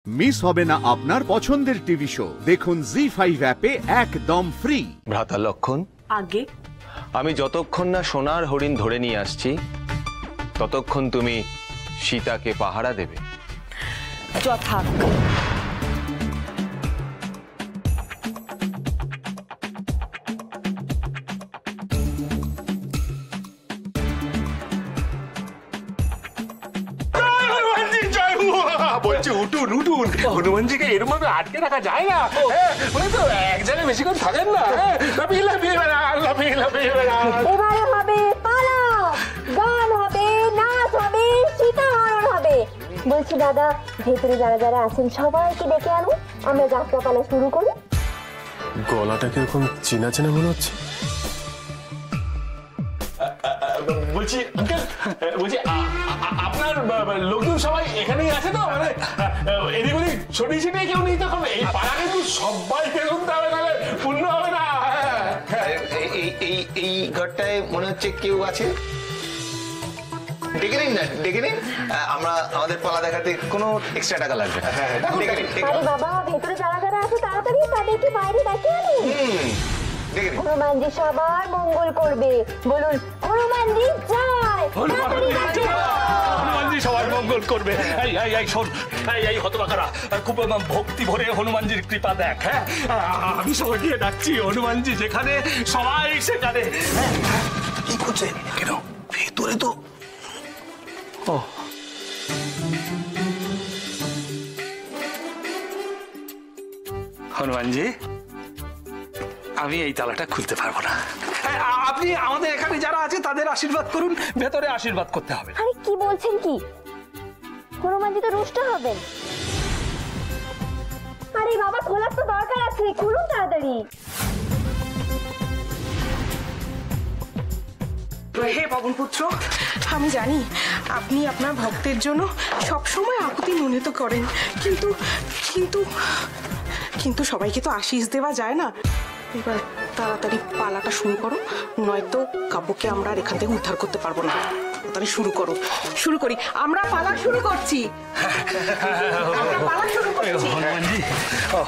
Miss হবে না আপনার পছন্দের টিভি শো। দেখুন জি5 অ্যাপে একদম ফ্রি। ভ্রাতা লক্ষণ, আগে আমি যতক্ষণ না সোনার হরিণ ধরে নিয়ে আসছি ততক্ষণ তুমি সীতাকে পাহারা দেবে। যথাজ্ঞা। বলছি উঠুন উঠুন, হনুমানজিকে এর মধ্যে আটকে রাখা যায় না। উনি তো এক জায়গায় বেশিক্ষণ থাকেন না। লাফিয়ে লাফিয়ে বেড়ান, লাফিয়ে লাফিয়ে বেড়ান। এবারে হবে পালা, গান হবে, নাচ হবে, সীতাহরণ হবে। বলছি দাদা, ভেতরে যারা যারা আছেন সবাইকে ডেকে আনো, আমরা যাত্রা পালা শুরু করি। গলাটা কিরকম চেনা চেনা মনে হচ্ছে। বলছি আঙ্কেল, বলছি আপনার লোকজন সবাই এখানেই আছে তো? মানে এদিক ওদিক ছড়িয়ে ছিটিয়ে কেউ নেই তখন? এই পাড়া কিন্তু সবাইকে শুনতে হবে, নাহলে পূর্ণ হবে না। এই ঘরটায় মনে হচ্ছে কেউ আছে, ডেকে নিন না, ডেকে নিন। আমরা আমাদের পালা দেখাতে কোনো এক্সট্রা টাকা লাগবে না। আরে বাবা, ভেতরে যারা যারা আছে তাড়াতাড়ি তাদেরকে বাইরে ডেকে আনুন। হনুমানজি সবার মঙ্গল করবে, বলুন হনুমানজি জয়। হনুমানজি সবার মঙ্গল করবে। এই শোন, এই হতভাগারা, খুব ভক্তি ভরে হনুমানজির কৃপা দেখ। হ্যাঁ, আমি সবাইকে ডাকছি, হনুমানজি যেখানে সবাই সেখানে। কি করছে কেন? ভেতরে তো হনুমানজি, আমি এই তালাটা খুলতে পারবো না। আপনি আমাদের এখানে যারা আছে তাদের আশীর্বাদ করুন, ভেতরে আশীর্বাদ করতে হবে। আরে কি বলছেন কি? হনুমানজি তো রুষ্ট হবেন। আরে বাবা, খোলার তো দরকার আছে, খুলুন তাড়াতাড়ি। হে পবন পুত্র, আমি জানি আপনি আপনার ভক্তের জন্য সবসময় আকুতি মনে তো করেন, কিন্তু কিন্তু কিন্তু সবাইকে তো আশীষ দেওয়া যায় না। এবার তাড়াতাড়ি পালাটা শুরু করো, নয়তো কাব্যকে আমরা আর এখান থেকে উদ্ধার করতে পারবো না। তাড়াতাড়ি শুরু করো, শুরু করি। আমরা পালা শুরু করছি।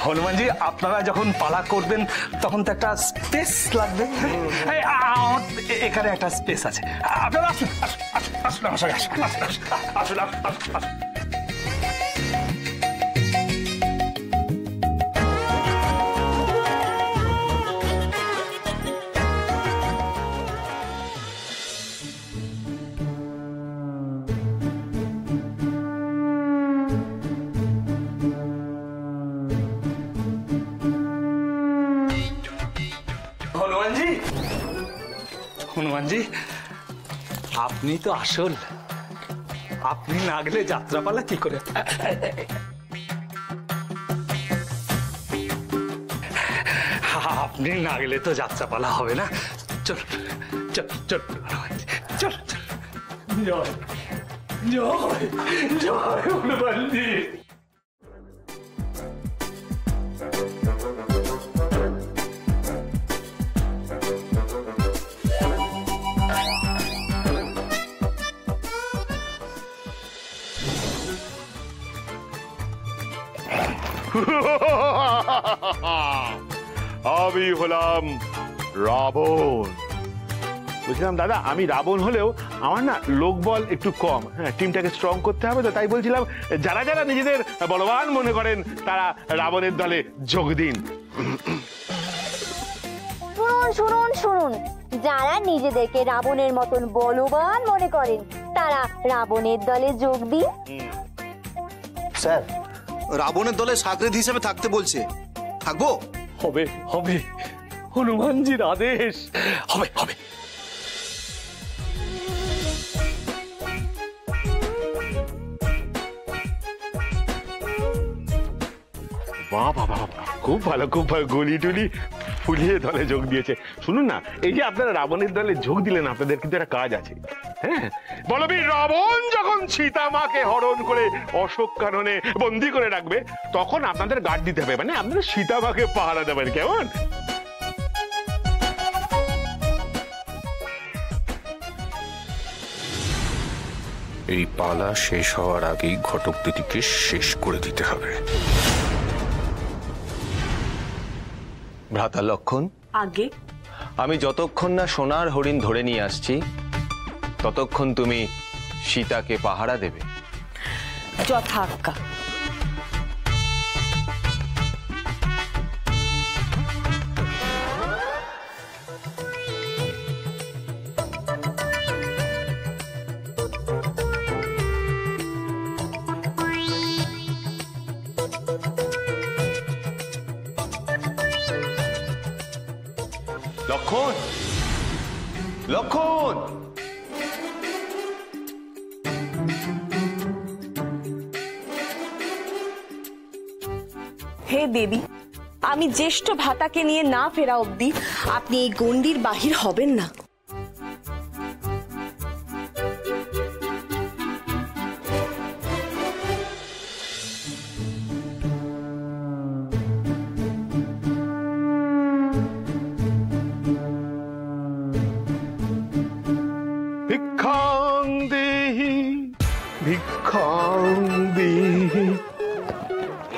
হনুমানজি, আপনারা যখন পালা করবেন তখন তো একটা স্পেস লাগবে। এখানে একটা স্পেস আছে, আপনারা আসুন আসুন আসুন আমার সঙ্গে আসুন আসুন আসুন। হনুমানজি, আপনি তো আসল, আপনি না গেলে যাত্রাপালা কি করে? আপনি না গেলে তো যাত্রাপালা হবে না। চল চল চল চল চল। জয় জয় জয় হনুমানজি। আমি হলাম রাবণ। বলছিলাম দাদা, আমি রাবণ হলেও আমার না লোকবল একটু কম। হ্যাঁ, টিমটাকে স্ট্রং করতে হবে তো, তাই বলছিলাম যারা যারা নিজেদের বলবান মনে করেন তারা রাবণের দলে যোগ দিন। শুনুন শুনুন শুনুন, যারা নিজেদেরকে রাবণের মতন বলবান মনে করেন তারা রাবণের দলে যোগ দিন। স্যার, রাবণের দলে সাকরেদ হিসেবে থাকতে বলছে, থাকবো? হবে হবে, হনুমানজির আদেশ, হবে হবে। বাহ বাবা, খুব ভালো খুব ভালো, গলি টুলি ফুলিয়ে দলে যোগ দিয়েছে। শুনুন না, এই যে আপনারা রাবণের দলে যোগ দিলেন, আপনাদের কিন্তু একটা কাজ আছে। হ্যাঁ, বলবীর রাবণ যখন সীতা মাকে হরণ করে অশোক কাননে বন্দি করে রাখবে, তখন আপনাদের গার্ড দিতে হবে, মানে আপনারা সীতা মাকে পাহারা দেবেন। কেমন? এই পালা শেষ হওয়ার আগেই ঘটক দিদিকে শেষ করে দিতে হবে। ভ্রাতা লক্ষণ, আগে আমি যতক্ষণ না সোনার হরিণ ধরে নিয়ে আসছি ততক্ষণ তুমি সীতাকে পাহারা দেবে। যথাজ্ঞা। লক্ষণ, লক্ষণ, হে দেবী, আমি জ্যেষ্ঠ ভ্রাতাকে নিয়ে না ফেরা অবধি আপনি এই গণ্ডির বাহির হবেন না। ভিক্ষাং দেহি, ভিক্ষাং দেহি।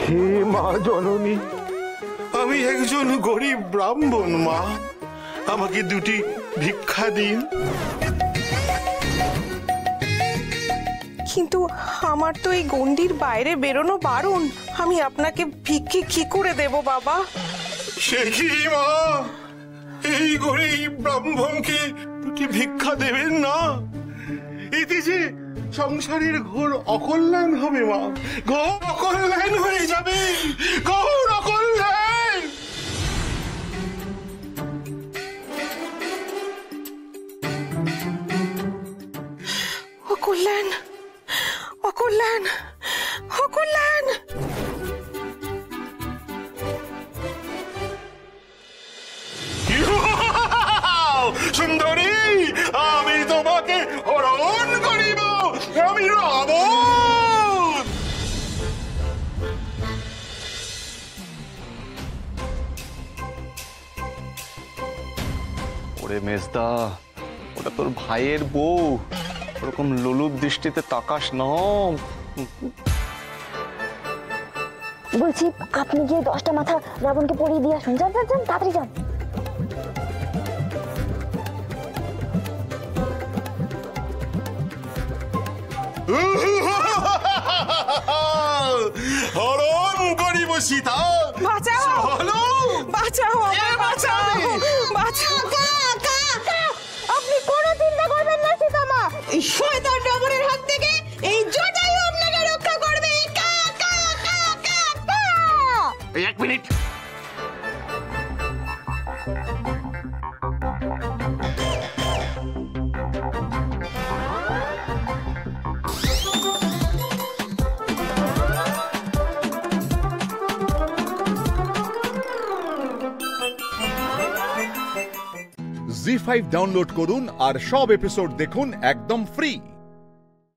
হে মা জননী, আমি একজন গরিব ব্রাহ্মণ মা, আমাকে দুটি ভিক্ষা দিন। কিন্তু আমার তো এই গণ্ডির বাইরে বেরোনো বারণ, আমি আপনাকে ভিক্ষে কি করে দেব বাবা? সে কি মা, এই গরিব ব্রাহ্মণকে দুটি ভিক্ষা দেবেন না? এতে যে সংসারের ঘোর অকল্যাণ হবে মা, ঘোর অকল্যাণ হয়ে যাবে, ঘোর অকল্যাণ। অকল্যাণ, অকল্যাণ, অকল্যাণ। সুন্দরী, আমি তোমাকে হরণ করিব, আমি রাবণ। ওরে মেজদা, ওটা তোর ভাইয়ের বউ, ওরকম লোলুপ দৃষ্টিতে তাকাস না। বলছি আপনি গিয়ে 10টা মাথা রাবণকে পরিয়ে দিয়ে আসুন। যান যান যান, তাড়াতাড়ি যান। হরণ করিব সীতা। বাঁচাও, চলো, বাঁচাও, আমায় বাঁচাও, বাঁচাও। আপনি কোনো চিন্তা করবেন না সীতামা, এই শয়তান রাবণের হাত থেকে এই জটায়ু আপনাকে রক্ষা করবে। এক মিনিট। জি5 ডাউনলোড করুন আর সব এপিসোড দেখুন একদম ফ্রি।